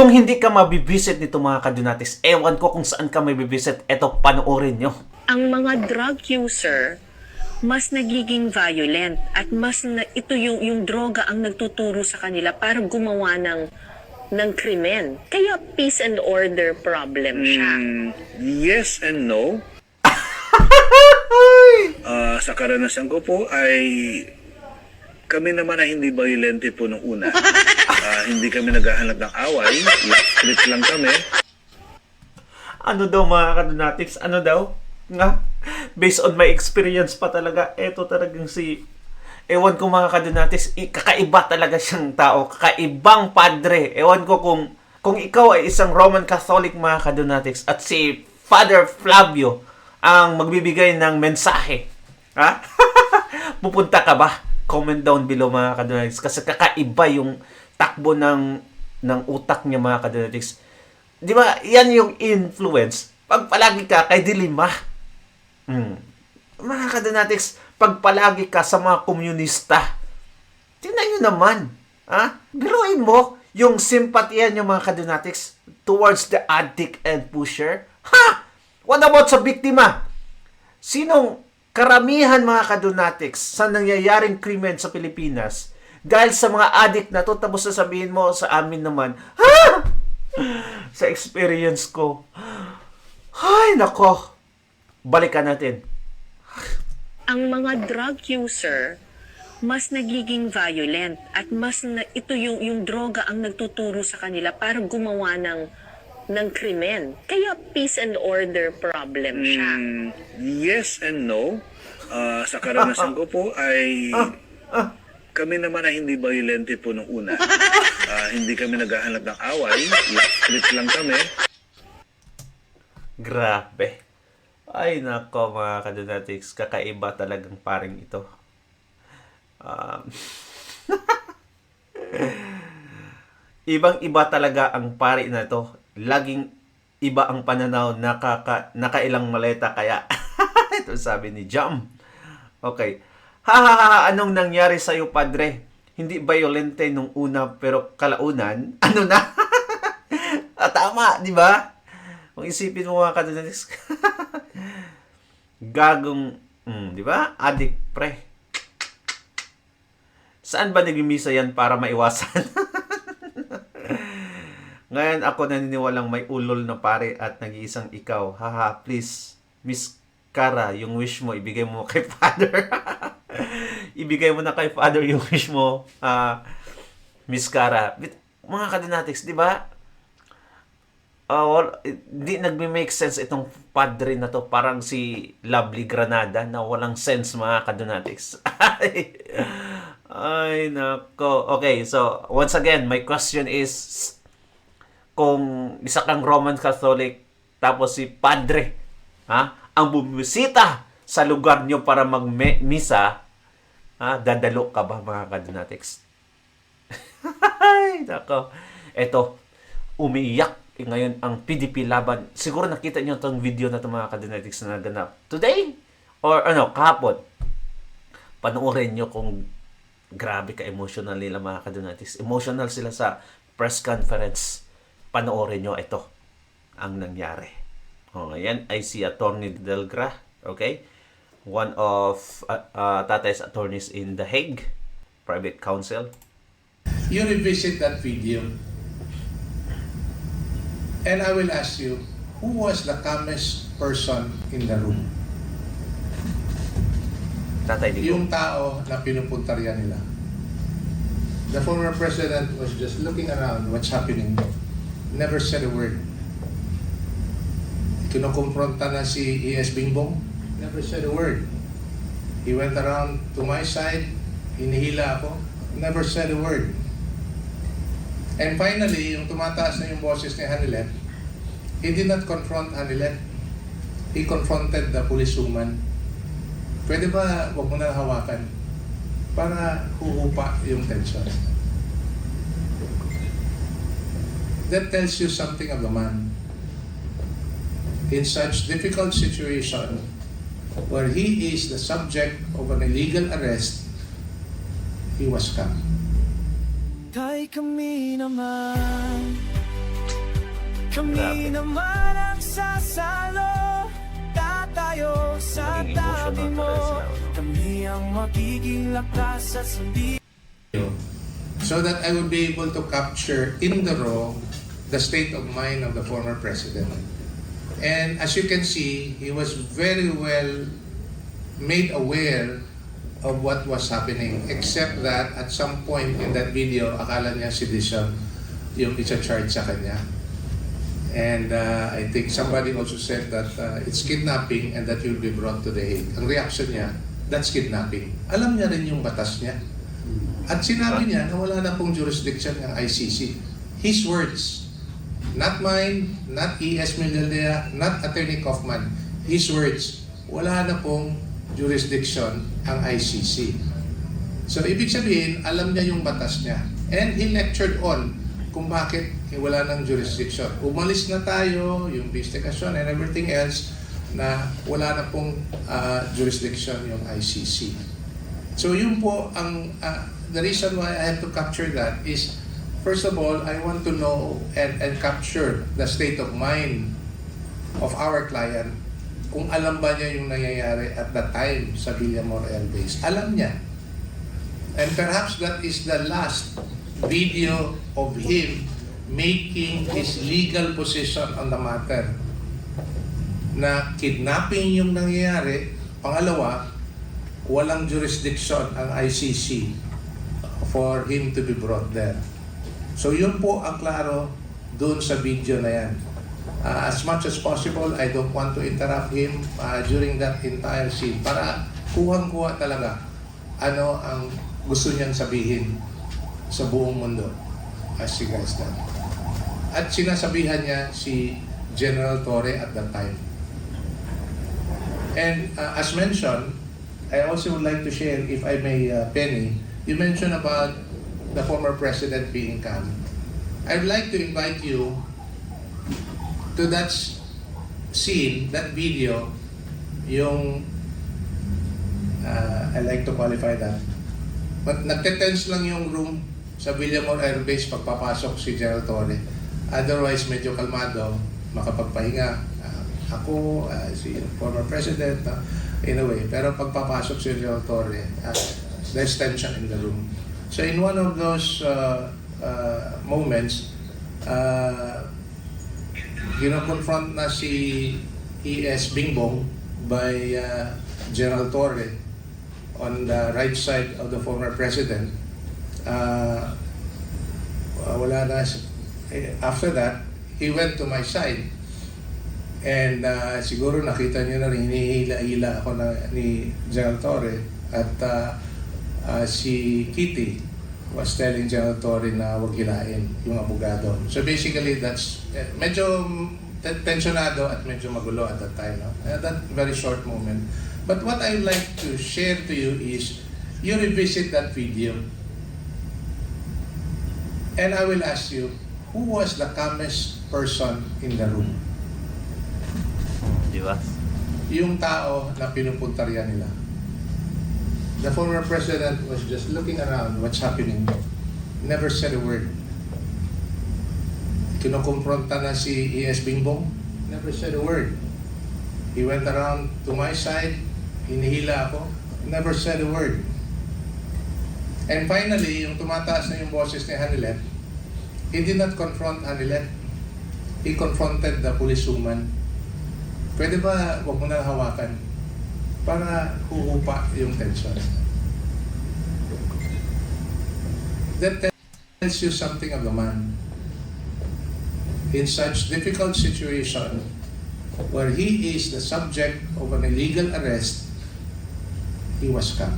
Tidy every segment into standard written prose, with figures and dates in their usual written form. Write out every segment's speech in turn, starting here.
Kung hindi ka mabibisit nito mga kadunatis, ewan ko kung saan ka mabibisit. Eto, panoorin nyo. Ang mga drug user, mas nagiging violent at ito yung droga ang nagtuturo sa kanila para gumawa ng krimen. Kaya peace and order problem siya. Yes and no. Sa karanasan ko po ay kami naman ay hindi violente po nung una. Hindi kami naghahanap ng away. Street lang kami. Ano daw mga kadunatics? Ano daw? Nga? Based on my experience pa talaga, eto talagang si... Ewan ko mga kadunatics, kakaiba talaga siyang tao. Kakaibang padre. Ewan ko kung ikaw ay isang Roman Catholic mga kadunatics at si Father Flavio ang magbibigay ng mensahe. Ha? Pupunta ka ba? Comment down below mga kadunatics. Kasi kakaiba yung takbo ng utak niya mga kadunatics. Di ba? Yan yung influence. Pag palagi ka kay Dilima. Mga kadunatics, pag palagi ka sa mga komunista, tingnan nyo naman. Ha? Biruin mo yung simpatiya nyo mga kadunatics towards the addict and pusher. Ha? What about sa biktima? Sinong karamihan mga kadunatics sa nangyayaring krimen sa Pilipinas dahil sa mga addict na to, tapos sasabihin mo sa amin naman, ha? Sa experience ko, ay nako, balikan natin. Ang mga drug user, mas nagiging violent at ito yung droga ang nagtuturo sa kanila para gumawa ng krimen. Kaya peace and order problem siya. Yes and no. Sa karanasan ko po ay kami naman ay hindi violente po nung una. Hindi kami naghahanap ng away. Street lang kami. Grabe. Ay nako mga kadunatics, kakaiba talagang paring ito. Ibang-iba talaga ang pari na to. Laging iba ang pananaw, nakailang maleta kaya. Ito sabi ni Jam. Okay. Anong nangyari sa iyo, padre? Hindi violente nung una pero kalaunan, ano na? Tama, di ba? Kung isipin mo mga kadunatics. Gagong, di ba? Addict, pre. Saan ba nagmimisa yan para maiwasan? Ngayon ako naniniwalang may ulol na pare at nag-iisang ikaw. Haha, please, Miss Cara, yung wish mo, ibigay mo kay Father. Ibigay mo na kay Father yung wish mo, Miss Cara. Mga kadunatics, di ba? Di nagme-make sense itong padre na to. Parang si Lovely Granada na walang sense mga kadunatics. Ay, nako. Okay, so once again, my question is, kung isa kang Roman Catholic, tapos si padre, ang bumisita sa lugar nyo para mag-misa, dadalo ka ba mga kadunatics? Ay, nako. Eto, umiyak ngayon ang PDP laban. Siguro nakita nyo itong video na itong mga kadunatics na naganap today or kahapon. Panoorin nyo kung grabe ka-emotional nila mga kadunatics. Emotional sila sa press conference. Panoorin nyo ito ang nangyari. Ayan ay si Attorney Delgra. Okay? One of Tatay's attorneys in The Hague Private Counsel. You revisit that video. And I will ask you, who was the calmest person in the room? Tatay Digo. Yung tao na pinupuntarya nila. The former president was just looking around what's happening. Never said a word. Kinukumpronta na si E.S. Bingbong. Never said a word. He went around to my side. Hinihila ako. Never said a word. And finally, yung tumataas na yung boses ni Hanilet, he did not confront Hanilet. He confronted the policewoman. Pwede ba wag mo na hawakan? Para huhupa yung tension. That tells you something of the man. In such difficult situation, where he is the subject of an illegal arrest, he was calm. Kay kami naman Kami Grabe. naman ang sasalo, tatayo sa Naging emotional tabi talaga mo. sila, no? Kami ang magiging lakas at sandi. so that I would be able to capture in the raw the state of mind of the former president. And as you can see, he was very well made aware of what was happening, except that at some point in that video, akala niya si Dishon yung isa-charge sa kanya. And I think somebody also said that it's kidnapping and that you'll be brought to The Hague. Ang reaction niya, that's kidnapping. Alam niya rin yung batas niya. At sinabi niya na wala na pong jurisdiction ng ICC. His words, not mine, not E.S. Millaldea, not Attorney Kaufman. His words, wala na pong jurisdiction ang ICC. So ibig sabihin, alam niya yung batas niya. And he lectured on kung bakit wala ng jurisdiction. Umalis na tayo, yung investigation and everything else, na wala na pong jurisdiction yung ICC. So yun po ang the reason why I have to capture that is, first of all, I want to know and capture the state of mind of our client, kung alam ba niya yung nangyayari at that time sa Villamor Air Base. Alam niya. And perhaps that is the last video of him making his legal position on the matter. Na kidnapping yung nangyayari. Pangalawa, walang jurisdiction ang ICC for him to be brought there. So yun po ang klaro doon sa video na yan. As much as possible, I don't want to interrupt him during that entire scene para kuhang-kuha talaga ano ang gusto niyang sabihin sa buong mundo, as you guys know. At sinasabihan niya si General Torre at that time. And as mentioned, I also would like to share, if I may, Penny, you mentioned about the former president being calm. I'd like to invite you to that scene, that video, yung, I like to qualify that. But nagte-tense lang yung room sa Villamor Air Base pagpapasok si General Torre. Otherwise, medyo kalmado, makapagpahinga. Ako, si former president, in a way. Pero pagpapasok si General Torre, there's tension in the room. So in one of those moments, confront na si E.S. Bingbong by General Torre on the right side of the former president. Wala na. After that, he went to my side. And siguro nakita niyo na rin, hinihila-hila ako ni General Torre. At si Kitty was telling General Torre na huwag hilain yung abogado. So basically, that's medyo tensionado at medyo magulo at that time. No? That very short moment. But what I would like to share to you is, you revisit that video. And I will ask you, who was the calmest person in the room? Di ba? Yung tao na pinupuntarya nila. The former president was just looking around what's happening. Never said a word. Kinukumpronta na si E.S. Bingbong. Never said a word. He went around to my side. Hinihila ako. Never said a word. And finally, yung tumataas na yung boses ni Hanilet, he did not confront Hanilet. He confronted the policewoman. Pwede ba huwag mo na hawakan para huhupa yung tension? That tells you something of the man. In such difficult situation where he is the subject of an illegal arrest, he was calm.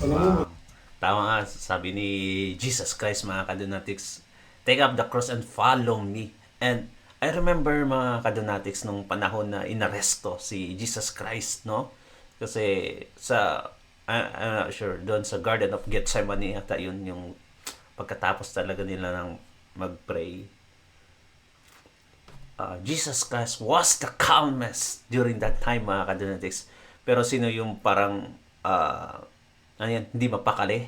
Wow. Tama nga, sabi ni Jesus Christ, mga kadonatics, take up the cross and follow me. And I remember, mga kadonatics, nung panahon na inaresto si Jesus Christ, no? Kasi sa, I'm not sure, doon sa Garden of Gethsemane, ata yun yung pagkatapos talaga nila ng mag-pray. Jesus Christ was the calmest during that time, mga kadonatics. Pero sino yung parang, hindi mapakali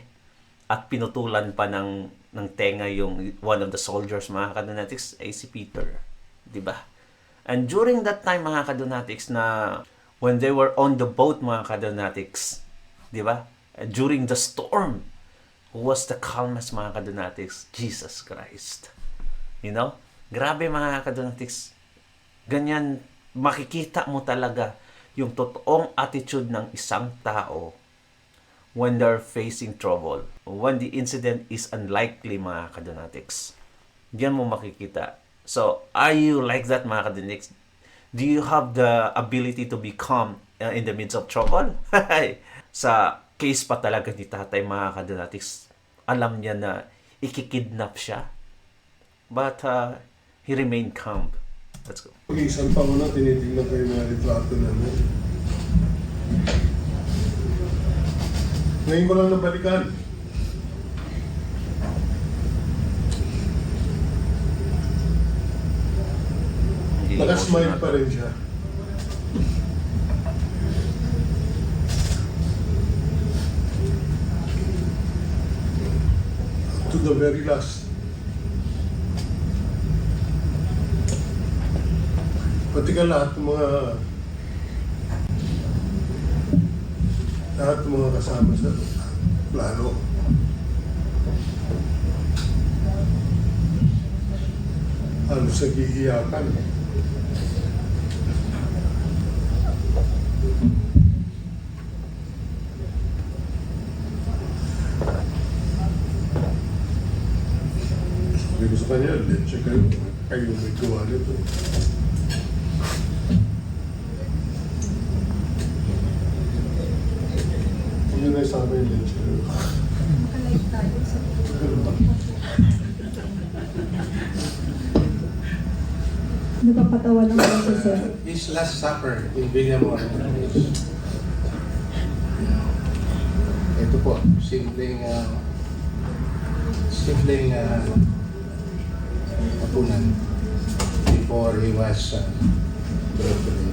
at pinutulan pa ng ng tenga yung one of the soldiers, mga kadonatics, ay si Peter. Diba? And during that time, mga kadonatics, na when they were on the boat, mga kadonatics, diba? During the storm, who was the calmest, mga kadonatics? Jesus Christ. You know? Grabe, mga kadonatics. Ganyan, makikita mo talaga yung totoong attitude ng isang tao when they're facing trouble. When the incident is unlikely, mga kadonatics. Diyan mo makikita. So, are you like that, mga kadonatics? Do you have the ability to be calm in the midst of trouble? Sa case pa talaga ni tatay, mga kadonatics, alam niya na ikikidnap siya. But he remained calm. Let's go. Isang taon na tinitingnan ko yung mga litrato namin. Ngayon ko lang nabalikan. Nakasmile pa rin siya. To the very last. Pati ka lahat ng mga kasama sa plano. Halos nag-iiyakan. Sabi ko sa kanya, let's check kayo may gawa nito. Yun ay sa amin, let's check. Napapatawa lang ako sa sir. His last supper in Villamor. Ito po, simpleng hapunan before he was brought to the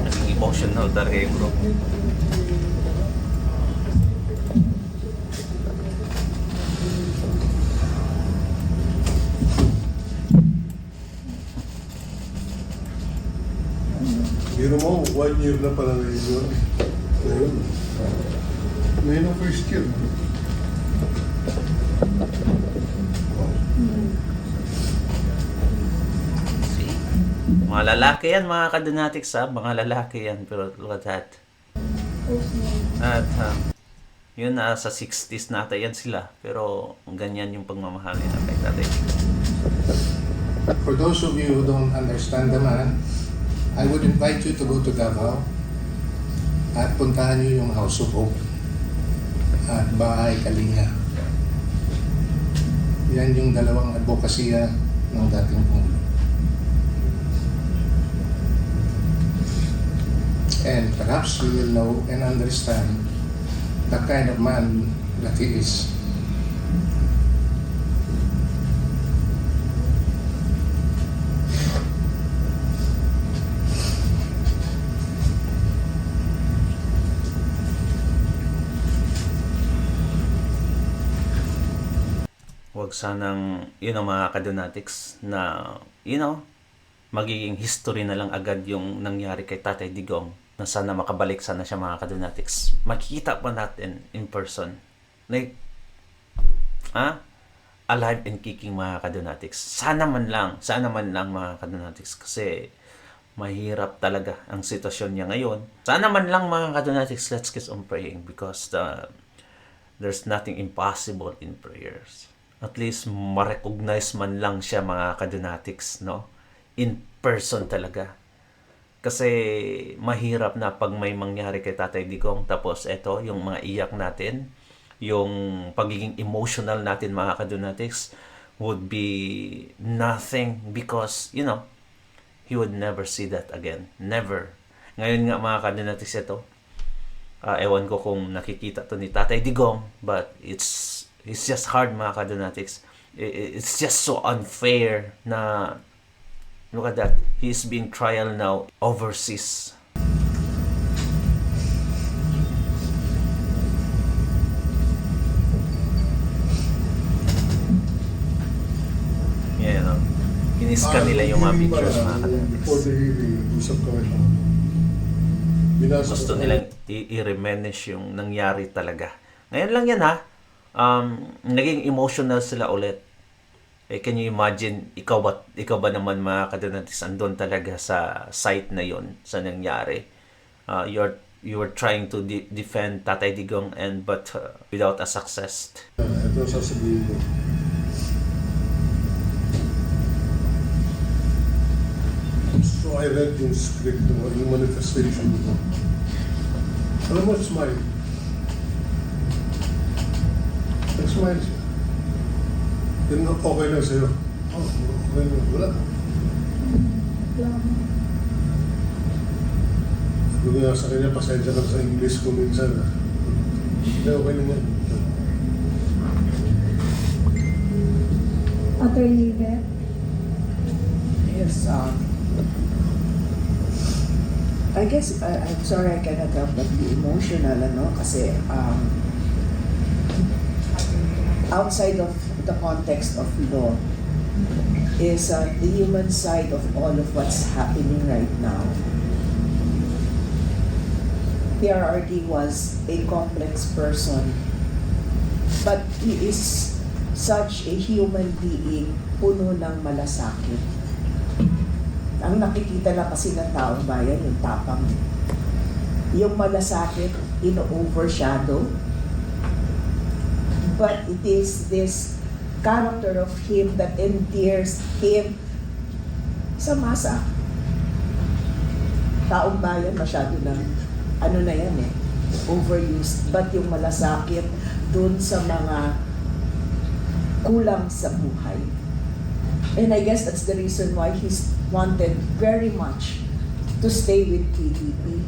Naging emotional talaga yung bro. Biro mo, 1 year na pala ngayon yun. Ngayon. Ngayon ang first year. Mga lalaki yan, mga kadonatics, ha? Mga lalaki yan. Pero look at that. At yun, sa 60s na ata yan sila. Pero ganyan yung pagmamahal nila kay tatay. For those of you who don't understand the man, I would invite you to go to Davao at puntahan niyo yung House of Hope at Bahay Kalinga. Yan yung dalawang advokasya ng dating Pangulo. And perhaps you will know and understand the kind of man that he is. Huwag sanang, mga kadonatics na, magiging history na lang agad yung nangyari kay Tatay Digong na sana makabalik sana siya, mga kadonatics. Makikita pa natin in person. Like, alive and kicking, mga kadonatics. Sana man lang, mga kadonatics. Kasi mahirap talaga ang sitwasyon niya ngayon. Sana man lang, mga kadonatics, let's keep on praying because there's nothing impossible in prayers. At least ma-recognize man lang siya, mga kadonatics, no? In person talaga. Kasi mahirap na pag may mangyari kay Tatay Digong, tapos eto, yung mga iyak natin, yung pagiging emotional natin, mga kadonatics, would be nothing because, he would never see that again. Never. Ngayon nga, mga kadonatics, ito, ewan ko kung nakikita to ni Tatay Digong, but it's just hard, mga kadonatics. It's just so unfair na Look at that. He's being trial now overseas. Yan, no? Kiniskan nila yung mga pictures, mga kadanatis. Before the hearing, usap kami lang. Binasa Gusto ko. nilang i-reminisce yung nangyari talaga. Ngayon lang yan, ha? Naging emotional sila ulit. Eh, can you imagine, ikaw ba naman, mga kadanatis, andun talaga sa site na yon sa nangyari. You were trying to defend Tatay Digong but without a success. Ito sasabihin ko. So I read yung script mo, yung manifestation mo. Alam mo, smile. Nag-smile siya. Yun, okay lang sa'yo. Oh, okay lang. Wala. Sabi ko nga sa kanya, pasensya ka sa English ko minsan. Hindi, okay lang yan. Attorney Beth, Yes, I guess I'm sorry I cannot help but be emotional, kasi outside of the context of law is the human side of all of what's happening right now. PRRD was a complex person, but he is such a human being puno ng malasakit. Ang nakikita lang kasi ng taong bayan, yung tapang. Yung malasakit, ino-overshadow. But it is this character of him that endears him sa masa. Taong bayan, masyado ng, na yan overused. But yung malasakit dun sa mga kulang sa buhay. And I guess that's the reason why he's wanted very much to stay with PDP.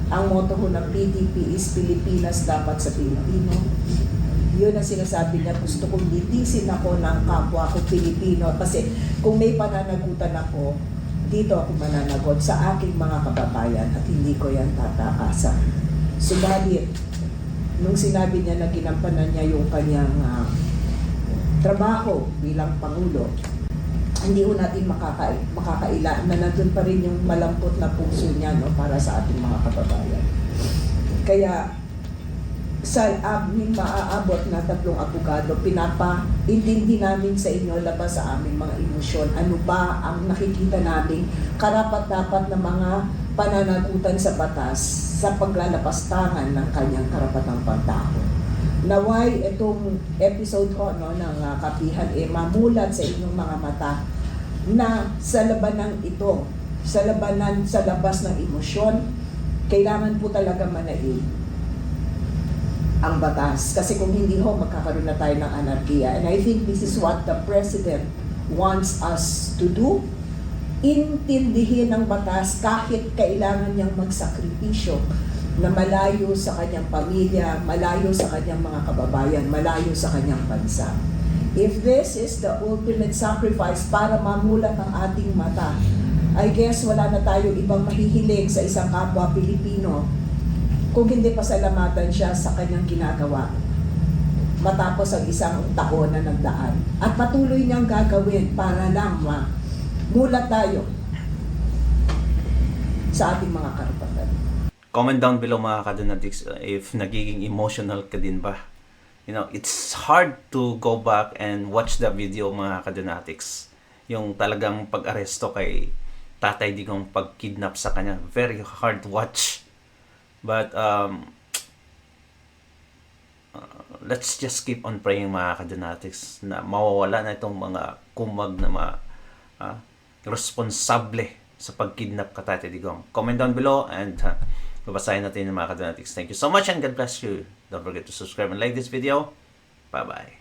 Ang motto ho ng PDP is Pilipinas dapat sa Pilipino. Yun ang sinasabi niya, gusto kong litisin ako ng kapwa ko Pilipino kasi kung may pananagutan ako, dito ako mananagot sa aking mga kababayan at hindi ko yan tataasan. Subalit, nung sinabi niya na ginampanan niya yung kanyang trabaho bilang Pangulo, hindi ho natin makakaila na nandun pa rin yung malampot na puso niya para sa ating mga kababayan. Kaya sa aming maaabot na 3 abogado, pinapaintindi namin sa inyo labas sa aming mga emosyon. Ano ba ang nakikita namin karapat-dapat na mga pananagutan sa batas sa paglalapastangan ng kanyang karapatang pantao. Naway itong episode ko ng kapihan mamulat sa inyong mga mata na sa labanan ito, sa labas ng emosyon, kailangan po talaga manaig ang batas. Kasi kung hindi ho, magkakaroon na tayo ng anarkiya. And I think this is what the President wants us to do. Intindihin ang batas kahit kailangan niyang magsakripisyo na malayo sa kanyang pamilya, malayo sa kanyang mga kababayan, malayo sa kanyang bansa. If this is the ultimate sacrifice para mamulat ang ating mata, I guess wala na tayong ibang mahihiling sa isang kapwa Pilipino kung hindi pasalamatan siya sa kanyang ginagawa matapos ang isang taon na nagdaan. At patuloy niyang gagawin para lang mamulat tayo sa ating mga karapatan. Comment down below, mga kadonatics, if nagiging emotional ka din ba. It's hard to go back and watch the video, mga kadonatics. Yung talagang pag-aresto kay Tatay Digong, pag-kidnap sa kanya. Very hard to watch. But let's just keep on praying, mga kadonatics, na mawawala na itong mga kumag na mga responsable sa pag-kidnap ka Tatay Digong. Comment down below and babasahin natin yung mga kadonatics. Thank you so much and God bless you. Don't forget to subscribe and like this video. Bye-bye.